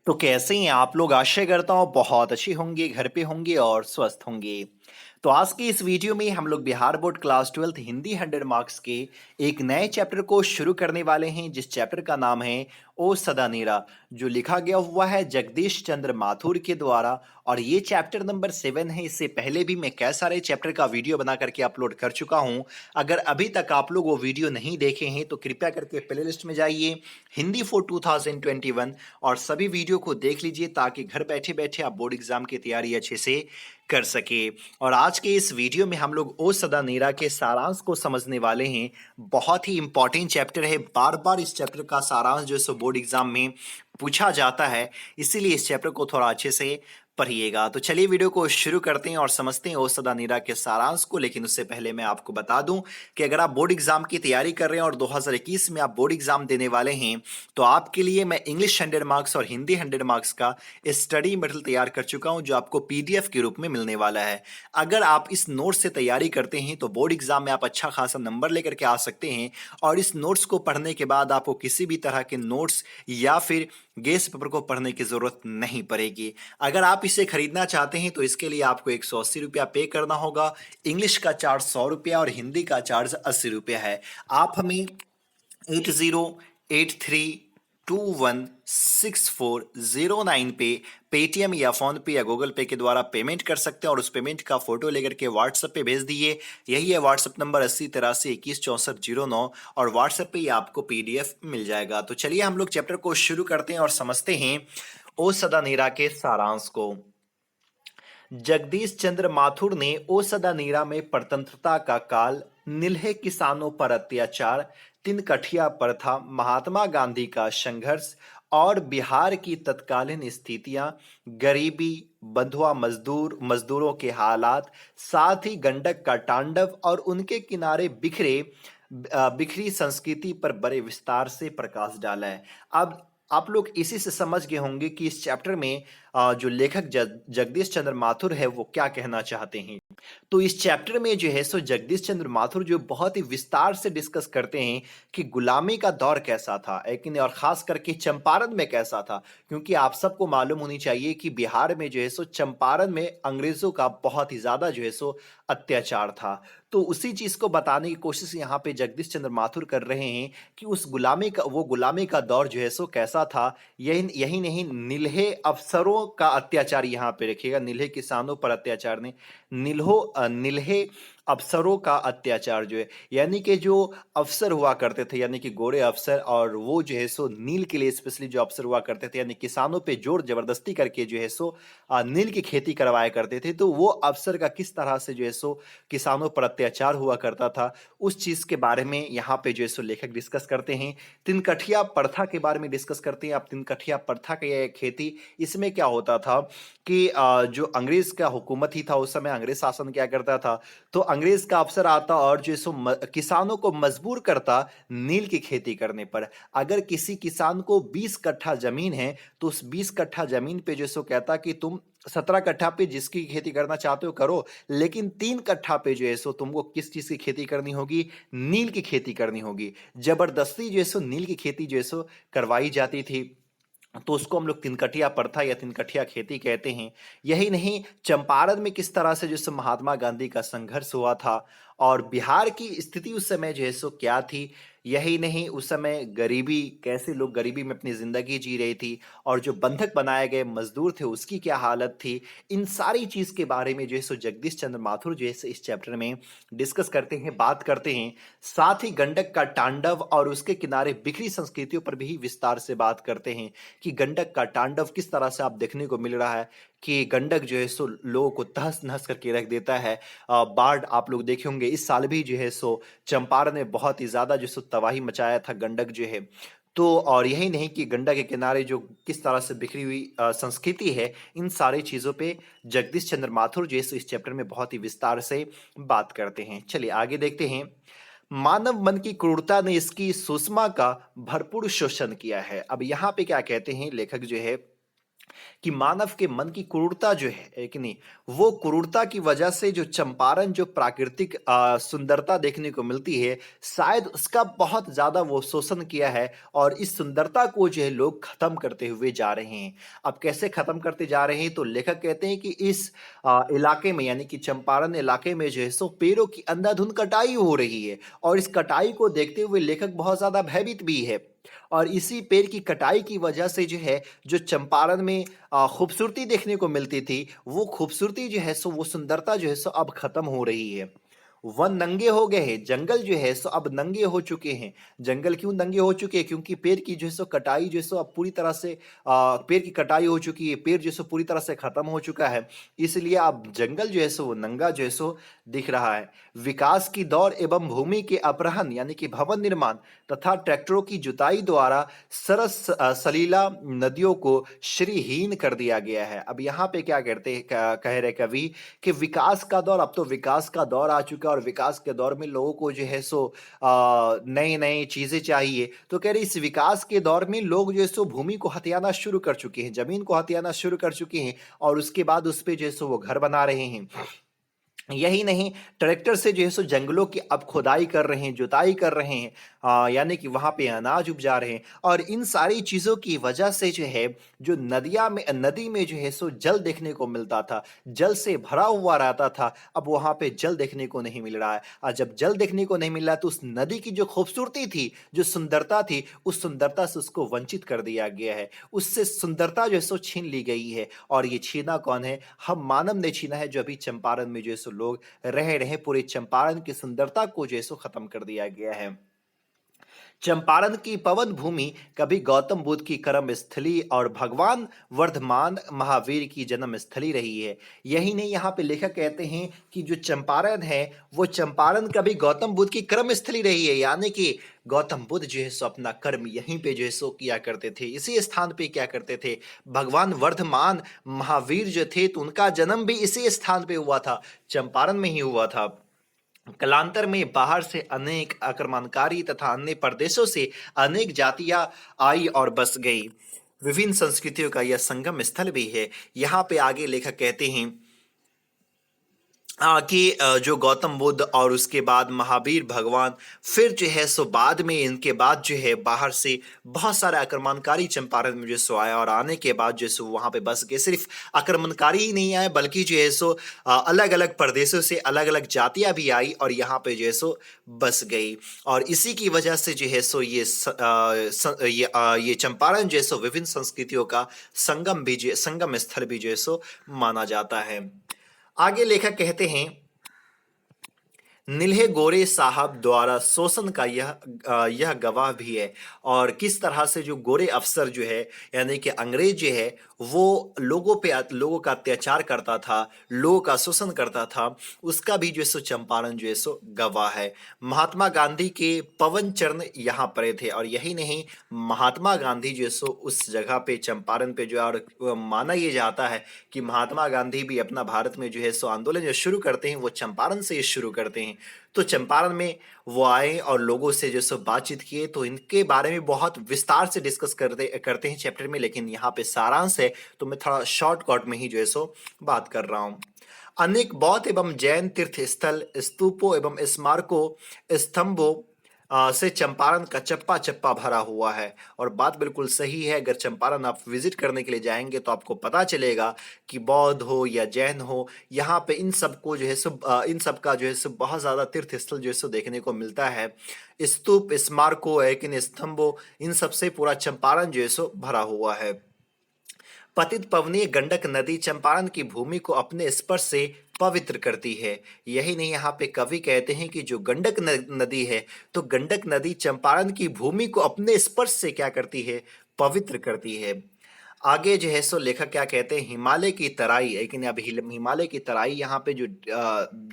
तो कैसे हैं आप लोग? आशा करता हूँ बहुत अच्छे होंगे, घर पे होंगे और स्वस्थ होंगे। तो आज की इस वीडियो में हम लोग Bihar board class 12 Hindi 100 marks के एक नए चैप्टर को शुरू करने वाले हैं, जिस चैप्टर का नाम है ओ सदा नेरा, जो लिखा गया हुआ है जगदीश चंद्र माथुर के द्वारा। और ये चैप्टर नंबर 7 है। इससे पहले भी मैं कई सारे चैप्टर का वीडियो बना करके अपलोड कर चुका हूँ। अगर अभी तक आप लोग वो वीडियो नहीं देखे हैं तो कृपया करके प्लेलिस्ट में जाइए, हिंदी फॉर 2021, और सभी वीडियो को देख लीजिए ताकि घर बैठे बैठे आप बोर्ड एग्जाम की तैयारी अच्छे से कर सके। और आज के इस वीडियो में हम लोग ओ सदा नेरा के सारांश को समझने वाले हैं। बहुत ही इंपॉर्टेंट चैप्टर है, बार बार इस चैप्टर का सारांश जो है सो बोर्ड एग्जाम में पूछा जाता है, इसीलिए इस चैप्टर को थोड़ा अच्छे से पढ़िएगा। तो चलिए वीडियो को शुरू करते हैं और समझते हैं ओ सदा नेरा के सारांश को। लेकिन उससे पहले मैं आपको बता दूं कि अगर आप बोर्ड एग्जाम की तैयारी कर रहे हैं और 2021 में आप बोर्ड एग्जाम देने वाले हैं, तो आपके लिए मैं इंग्लिश 100 मार्क्स और हिंदी 100 मार्क्स का स्टडी मटेरियल तैयार कर चुका हूं, जो आपको पीडीएफ के रूप में मिलने वाला है। अगर आप इस नोट्स से तैयारी करते हैं तो बोर्ड एग्जाम में आप अच्छा खासा नंबर लेकर के आ सकते हैं। और इस नोट्स को पढ़ने के बाद आपको किसी भी तरह के नोट्स या फिर गेस्ट पेपर को पढ़ने की जरूरत नहीं पड़ेगी। अगर आप इसे खरीदना चाहते हैं तो इसके लिए आपको 180 रुपया पे करना होगा। इंग्लिश का चार्ज 100 रुपया और हिंदी का चार्ज 80 रुपया है। आप हमें 8083216409 पे पेटीएम या फोन पे या गूगल पे के द्वारा पेमेंट कर सकते हैं और उस पेमेंट का फोटो लेकर के व्हाट्सएप पे भेज दिए। यही है व्हाट्सएप नंबर 8083216409, और व्हाट्सएप पे ही आपको पीडीएफ मिल जाएगा। तो चलिए हम लोग चैप्टर को शुरू करते हैं और समझते हैं ओ सदा नेरा के सारांश को। जगदीश चंद्र माथुर ने ओ सदा नेरा में परतंत्रता का काल, नील्हे किसानों पर अत्याचार, तिनकठिया प्रथा, महात्मा गांधी का संघर्ष और बिहार की तत्कालीन स्थितियां, गरीबी, बंधुआ मजदूरों के हालात, साथ ही गंडक का तांडव और उनके किनारे बिखरी संस्कृति पर बड़े विस्तार से प्रकाश डाला है। अब आप लोग इसी से समझ गए होंगे कि इस चैप्टर में जो लेखक जगदीश चंद्र माथुर है वो क्या कहना चाहते हैं। तो इस चैप्टर में जो है सो जगदीश चंद्र माथुर जो बहुत ही विस्तार से डिस्कस करते हैं कि गुलामी का दौर कैसा था, लेकिन और खास करके चंपारण में कैसा था। क्योंकि आप सबको मालूम होनी चाहिए कि बिहार में जो है सो चंपारण में अंग्रेजों का बहुत ही ज्यादा जो है सो अत्याचार था। तो उसी चीज को बताने की कोशिश यहाँ पे जगदीश चंद्र माथुर कर रहे हैं कि उस गुलामी का दौर जो है सो कैसा था। यही यही नहीं, नील्हे अफसरों का अत्याचार यहाँ पे रखिएगा, नील्हे किसानों पर अत्याचार ने, नील्हे अफसरों का अत्याचार जो है, यानी कि जो अफसर हुआ करते थे, यानी कि गोरे अफसर, और वो जो है सो नील के लिए स्पेशली जो अफसर हुआ करते थे, यानी किसानों पे जोर जबरदस्ती करके जो है सो नील की खेती करवाया करते थे। तो वो अफसर का किस तरह से जो है सो किसानों पर अत्याचार हुआ करता था, उस चीज के बारे में यहाँ पे जो है सो लेखक डिस्कस करते हैं। तिनकठिया प्रथा के बारे में डिस्कस करते हैं। अब तिनकठिया प्रथा की यह खेती, इसमें क्या होता था कि जो अंग्रेज का हुकूमत ही था उस समय, अंग्रेज शासन क्या करता था, तो अंग्रेज का अफसर आता और जो सो किसानों को मजबूर करता नील की खेती करने पर। अगर किसी किसान को 20 कट्ठा जमीन है तो उस 20 कट्ठा जमीन पे जो सो कहता कि तुम 17 कट्ठा पे जिसकी खेती करना चाहते हो करो, लेकिन 3 कट्ठा पे जो है सो तुमको किस चीज की खेती करनी होगी? नील की खेती करनी होगी। जबरदस्ती जो है सो नील की खेती जो है सो करवाई जाती थी। तो उसको हम लोग तिनकठिया प्रथा या तिनकठिया खेती कहते हैं। यही नहीं, चंपारण में किस तरह से जो महात्मा गांधी का संघर्ष हुआ था और बिहार की स्थिति उस समय जो है सो क्या थी। यही नहीं, उस समय गरीबी, कैसे लोग गरीबी में अपनी जिंदगी जी रही थी, और जो बंधक बनाए गए मजदूर थे उसकी क्या हालत थी। इन सारी चीज के बारे में जो है सो जगदीश चंद्र माथुर जो है इस चैप्टर में डिस्कस करते हैं, बात करते हैं। साथ ही गंडक का तांडव और उसके किनारे बिखरी संस्कृतियों पर भी विस्तार से बात करते हैं कि गंडक का तांडव किस तरह से आप देखने को मिल रहा है कि गंडक जो है सो लोगों को तहस नहस करके रख देता है। बाढ़ आप लोग देखे होंगे, इस साल भी जो है सो चंपारण में बहुत ही ज्यादा जो सो तबाही मचाया था गंडक जो है। तो और यही नहीं कि गंडक के किनारे जो किस तरह से बिखरी हुई संस्कृति है, इन सारी चीजों पे जगदीश चंद्र माथुर जो है सो इस चैप्टर में बहुत ही विस्तार से बात करते हैं। चलिए आगे देखते हैं। मानव मन की क्रूरता ने इसकी सुषमा का भरपूर शोषण किया है। अब यहाँ पे क्या कहते हैं लेखक जो है कि मानव के मन की क्रूरता जो है कि नहीं, वो क्रूरता की वजह से जो चंपारण जो प्राकृतिक सुंदरता देखने को मिलती है, शायद उसका बहुत ज़्यादा वो शोषण किया है और इस सुंदरता को जो है लोग खत्म करते हुए जा रहे हैं। अब कैसे खत्म करते जा रहे हैं, तो लेखक कहते हैं कि इस इलाके में यानी कि चंपारण इलाके में जो है सो पेड़ों की अंधाधुंध कटाई हो रही है और इस कटाई को देखते हुए लेखक बहुत ज़्यादा भयभीत भी है। और इसी पेड़ की कटाई की वजह से जो है, जो चंपारण में खूबसूरती देखने को मिलती थी, वो खूबसूरती जो है सो वो सुंदरता जो है सो अब खत्म हो रही है। वन नंगे हो गए हैं, जंगल जो है सो अब नंगे हो चुके हैं। जंगल क्यों नंगे हो चुके हैं? क्योंकि पेड़ की जो है सो कटाई जो है सो अब पूरी तरह से पेड़ की कटाई हो चुकी है, पेड़ जो है सो पूरी तरह से खत्म हो चुका है। इसलिए अब जंगल जो है सो वो नंगा जो है सो दिख रहा है। विकास की दौड़ एवं भूमि के अपहरण यानी कि भवन निर्माण तथा ट्रैक्टरों की जुताई द्वारा सलीला नदियों को श्रीहीन कर दिया गया है। अब यहाँ पे क्या कहते हैं, कह रहे कवि कि विकास का दौर, अब तो विकास का दौर आ चुका है और विकास के दौर में लोगों को जो है सो नई नई चीजें चाहिए। तो कह रहे इस विकास के दौर में लोग जो है सो भूमि को हथियाना शुरू कर चुके हैं, जमीन को हथियाना शुरू कर चुके हैं और उसके बाद उस पे जो है सो वो घर बना रहे हैं। यही नहीं, ट्रैक्टर से जो है सो जंगलों की अब खुदाई कर रहे हैं, जुताई कर रहे हैं, यानी कि वहां पे अनाज उपजा रहे हैं। और इन सारी चीजों की वजह से जो है, जो नदी में जो है सो जल देखने को मिलता था, जल से भरा हुआ रहता था, अब वहां पे जल देखने को नहीं मिल रहा है। और जब जल देखने को नहीं मिल रहा तो उस नदी की जो खूबसूरती थी, जो सुंदरता थी, उस सुंदरता से उसको वंचित कर दिया गया है, उससे सुंदरता जो है सो छीन ली गई है। और ये छीना कौन है? हम मानव ने छीना है, जो अभी चंपारण में जो है सो लोग रह रहे हैं। पूरे चंपारण की सुंदरता को जो है सो खत्म कर दिया गया है। चंपारण की पवन भूमि कभी गौतम बुद्ध की कर्म स्थली और भगवान वर्धमान महावीर की जन्म स्थली रही है। यही नहीं, यहाँ पे लेखक कहते हैं कि जो चंपारण है, वो चंपारण कभी गौतम बुद्ध की कर्म स्थली रही है, यानी कि गौतम बुद्ध जो है सो अपना कर्म यहीं पे जो है सो किया करते थे, इसी स्थान पे क्या करते थे। भगवान वर्धमान महावीर जो थे, तो उनका जन्म भी इसी स्थान पे हुआ था, चंपारण में ही हुआ था। कालांतर में बाहर से अनेक आक्रमणकारी तथा अन्य प्रदेशों से अनेक जातियां आई और बस गई। विभिन्न संस्कृतियों का यह संगम स्थल भी है। यहाँ पे आगे लेखक कहते हैं कि जो गौतम बुद्ध और उसके बाद महावीर भगवान, फिर जो है सो बाद में इनके बाद जो है बाहर से बहुत सारे आक्रमणकारी चंपारण में जो सो आया और आने के बाद जो सो वहाँ पे बस गए। सिर्फ आक्रमणकारी ही नहीं आए, बल्कि जो है सो अलग अलग प्रदेशों से अलग अलग जातियां भी आई और यहाँ पे जो है सो बस गई। और इसी की वजह से जो है सो ये चंपारण जो है सो विभिन्न संस्कृतियों का संगम स्थल भी जो है सो माना जाता है। आगे लेखक कहते हैं, नील्हे गोरे साहब द्वारा शोषण का यह गवाह भी है। और किस तरह से जो गोरे अफसर जो है, यानी कि अंग्रेज जो है, वो लोगों का अत्याचार करता था, लोगों का शोषण करता था, उसका भी जो है सो चंपारण जो है सो गवाह है। महात्मा गांधी के पवन चरण यहाँ पड़े थे और यही नहीं, महात्मा गांधी जो है सो उस जगह पे चंपारण पे जो है, और माना यह जाता है कि महात्मा गांधी भी अपना भारत में जो है सो आंदोलन जो शुरू करते हैं, वो चंपारण से ही शुरू करते हैं। तो चंपारण में वो आए और लोगों से जो सब बातचीत किए, तो इनके बारे में बहुत विस्तार से डिस्कस करते करते हैं चैप्टर में, लेकिन यहाँ पे सारांश है तो मैं थोड़ा शॉर्टकट में ही जो है सो बात कर रहा हूँ। अनेक बौद्ध एवं जैन तीर्थ स्थल, स्तूपों एवं स्मारकों, स्तंभों से चंपारण का चप्पा चप्पा भरा हुआ है। और बात बिल्कुल सही है, अगर चंपारण आप विजिट करने के लिए जाएंगे तो आपको पता चलेगा कि बौद्ध हो या जैन हो, यहाँ पे इन सबको जो है सब इन सब का जो है सब बहुत ज़्यादा तीर्थ स्थल जो है सो देखने को मिलता है। स्तूप, स्मारकों, लेकिन स्तंभों, इन सबसे पूरा चंपारण जो है सो भरा हुआ है। पतित पवनीय गंडक नदी चंपारण की भूमि को अपने स्पर्श से पवित्र करती है। यही नहीं, यहाँ पे कवि कहते हैं कि जो गंडक नदी है, तो गंडक नदी चंपारण की भूमि को अपने स्पर्श से क्या करती है? पवित्र करती है। आगे जो है सो लेखक क्या कहते हैं, हिमालय की तराई, लेकिन अब हिमालय की तराई यहाँ पे जो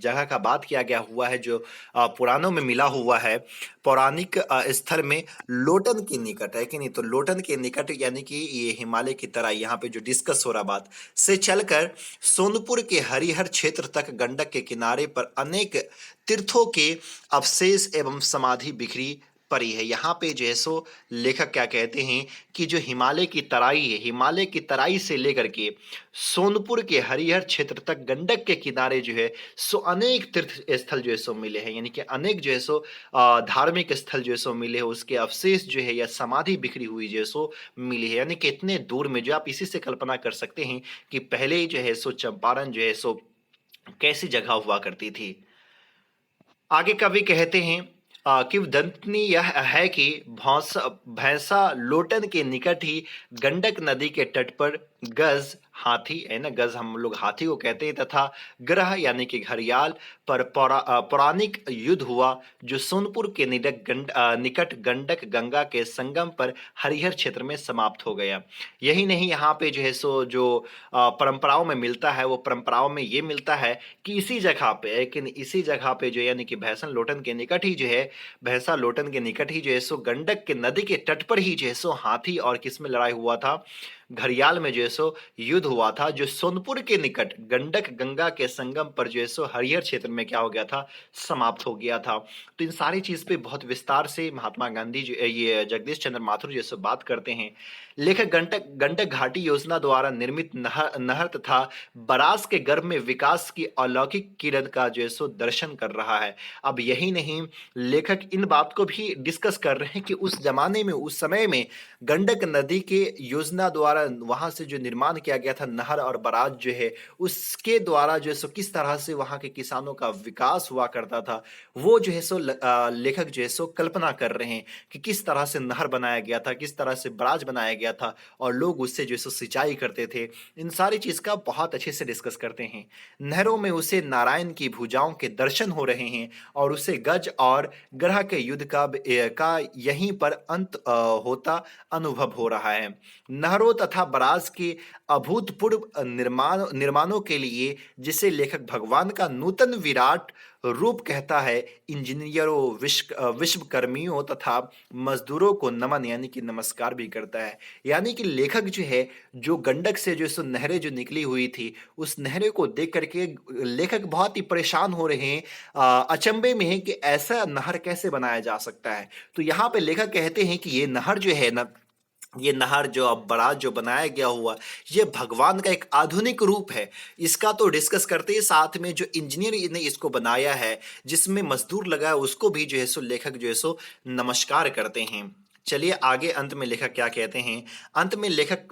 जगह का बात किया गया हुआ है, जो पुराणों में मिला हुआ है, पौराणिक स्थल में लोटन के निकट है कि नहीं, तो लोटन के निकट यानी कि ये हिमालय की तराई यहाँ पे जो डिस्कस हो रहा बात से चलकर सोनपुर के हरिहर क्षेत्र तक गंडक के किनारे पर अनेक तीर्थों के अवशेष एवं समाधि बिखरी पड़ी है। यहाँ पे जो है सो लेखक क्या कहते हैं कि जो हिमालय की तराई है, हिमालय की तराई से लेकर के सोनपुर के हरिहर क्षेत्र तक गंडक के किनारे जो है सो अनेक तीर्थ स्थल जो है सो मिले हैं, यानी कि अनेक जो है सो धार्मिक स्थल जो है सो मिले हैं, उसके अवशेष जो है या समाधि बिखरी हुई जो है सो मिली है, यानी कि इतने दूर में जो आप इसी से कल्पना कर सकते हैं कि पहले ही जो है सो चंपारण जो है सो कैसी जगह हुआ करती थी। आगे कवि कहते हैं किंवदंती यह है कि भौसा भैंसा लोटन के निकट ही गंडक नदी के तट पर गज हाथी है ना, गज हम लोग हाथी को कहते हैं, तथा ग्रह यानी कि घड़ियाल पर पौराणिक युद्ध हुआ जो सोनपुर के निकट गंडक गंगा के संगम पर हरिहर क्षेत्र में समाप्त हो गया। यही नहीं, यहाँ पे जो है सो जो परंपराओं में मिलता है, वो परंपराओं में ये मिलता है कि इसी जगह पे, लेकिन इसी जगह पे जो यानी कि भैंसा लोटन के निकट ही जो है, भैंसा लोटन के निकट ही जो है सो गंडक के नदी के तट पर ही जो है सो हाथी और किसमें लड़ाई हुआ था, घड़ियाल में जो है सो युद्ध हुआ था, जो सोनपुर के निकट गंडक गंगा के संगम पर जो है सो हरिहर क्षेत्र में क्या हो गया था, समाप्त हो गया था। तो इन सारी चीज पे बहुत विस्तार से महात्मा गांधी जो ये जगदीश चंद्र माथुर जी से बात करते हैं। लेखक गंडक गंडक घाटी योजना द्वारा निर्मित नहर तथा बराज के गर्भ में विकास की अलौकिक किरण का जो है सो दर्शन कर रहा है। अब यही नहीं, लेखक इन बात को भी डिस्कस कर रहे हैं कि उस जमाने में, उस समय में गंडक नदी के योजना द्वारा वहां से जो निर्माण किया गया था नहर और बराज जो है, उसके द्वारा जो है सो किस तरह से वहां के किसानों का विकास हुआ करता था, वो जो है सो लेखक जो है सो कल्पना कर रहे हैं कि किस तरह से नहर बनाया गया था, किस तरह से बराज बनाया गया था और लोग उससे जो है सो सिंचाई करते थे। इन सारी चीज का बहुत अच्छे से डिस्कस करते हैं। नहरों में उसे नारायण की भुजाओं के दर्शन हो रहे हैं और उसे गज और ग्रह के युद्ध का यहीं पर अंत होता अनुभव हो रहा है। नहरों तथा बराज के अभूतपूर्व निर्माणों के लिए जिसे लेखक भगवान का नूतन विराट रूप कहता है, इंजीनियरों, विश्वकर्मियों तथा मजदूरों को नमन यानी कि नमस्कार भी करता है। यानी कि लेखक जो है, जो गंडक से जो सो नहरें जो निकली हुई थी, उस नहरें को देख करके लेखक बहुत ही परेशान हो रहे हैं, अचंभे में है कि ऐसा नहर कैसे बनाया जा सकता है। तो यहाँ पे लेखक कहते हैं कि ये नहर जो है ना, ये नहर जो अब बराज जो बनाया गया हुआ, ये भगवान का एक आधुनिक रूप है। इसका तो डिस्कस करते ही साथ में जो इंजीनियर ने इसको बनाया है, जिसमें मजदूर लगा है, उसको भी जो है सो लेखक जो है सो नमस्कार करते हैं। चलिए आगे अंत में लेखक क्या कहते हैं। अंत में लेखक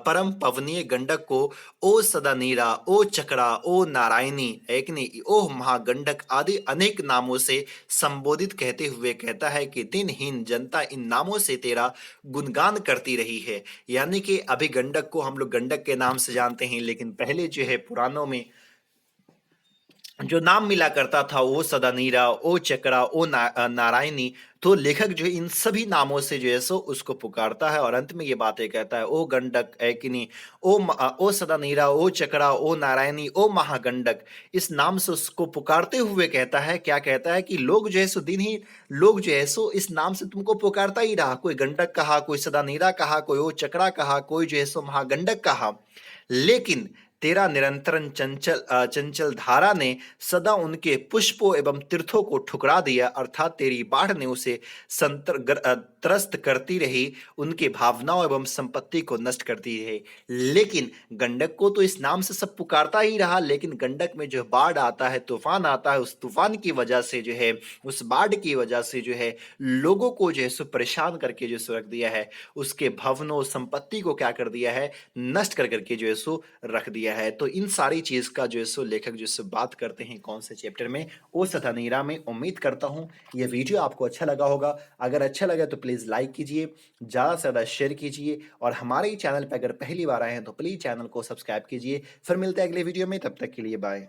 परम पवनीय गंडक को ओ सदा नीरा, ओ चक्रा, ओ नारायणी, एक नहीं, ओ महागंडक आदि अनेक नामों से संबोधित कहते हुए कहता है कि दिनहीन जनता इन नामों से तेरा गुणगान करती रही है। यानी कि अभी गंडक को हम लोग गंडक के नाम से जानते हैं, लेकिन पहले जो है पुराणों में जो नाम मिला करता था, वो सदानीरा, ओ चक्रा, ओ नारायणी, तो लेखक जो है इन सभी नामों से जो है सो उसको पुकारता है और अंत में ये बातें कहता है, ओ गंडक एकिनी, ओ सदानीरा, ओ चक्रा, ओ नारायणी, ओ महागंडक। इस नाम से उसको पुकारते हुए कहता है, क्या कहता है कि लोग जो है सो दिन ही लोग जो है सो इस नाम से तुमको पुकारता ही रहा। कोई गंडक कहा, कोई सदानीरा कहा, कोई ओ चक्रा कहा, कोई जो है सो महागंडक कहा, लेकिन तेरा निरंतर चंचल धारा ने सदा उनके पुष्पों एवं तीर्थों को ठुकरा दिया, अर्थात तेरी बाढ़ ने उसे त्रस्त करती रही, उनके भावनाओं एवं संपत्ति को नष्ट करती रही। लेकिन गंडक को तो इस नाम से सब पुकारता ही रहा, लेकिन गंडक में जो बाढ़ आता है, तूफान आता है, उस तूफान की वजह से जो है, उस बाढ़ की वजह से जो है लोगों को जो है सो परेशान करके जो सो रख दिया है, उसके भवनों संपत्ति को क्या कर दिया है, नष्ट कर करके जो है सो रख दिया है। तो इन सारी चीज का जो है सो लेखक जो है बात करते हैं कौन से चैप्टर में, ओ सतनीरा में। उम्मीद करता हूं ये वीडियो आपको अच्छा लगा होगा। अगर अच्छा लगा तो प्लीज लाइक कीजिए, ज्यादा से ज्यादा शेयर कीजिए और हमारे चैनल पर अगर पहली बार आए हैं तो प्लीज चैनल को सब्सक्राइब कीजिए। फिर मिलते हैं अगले वीडियो में, तब तक के लिए बाय।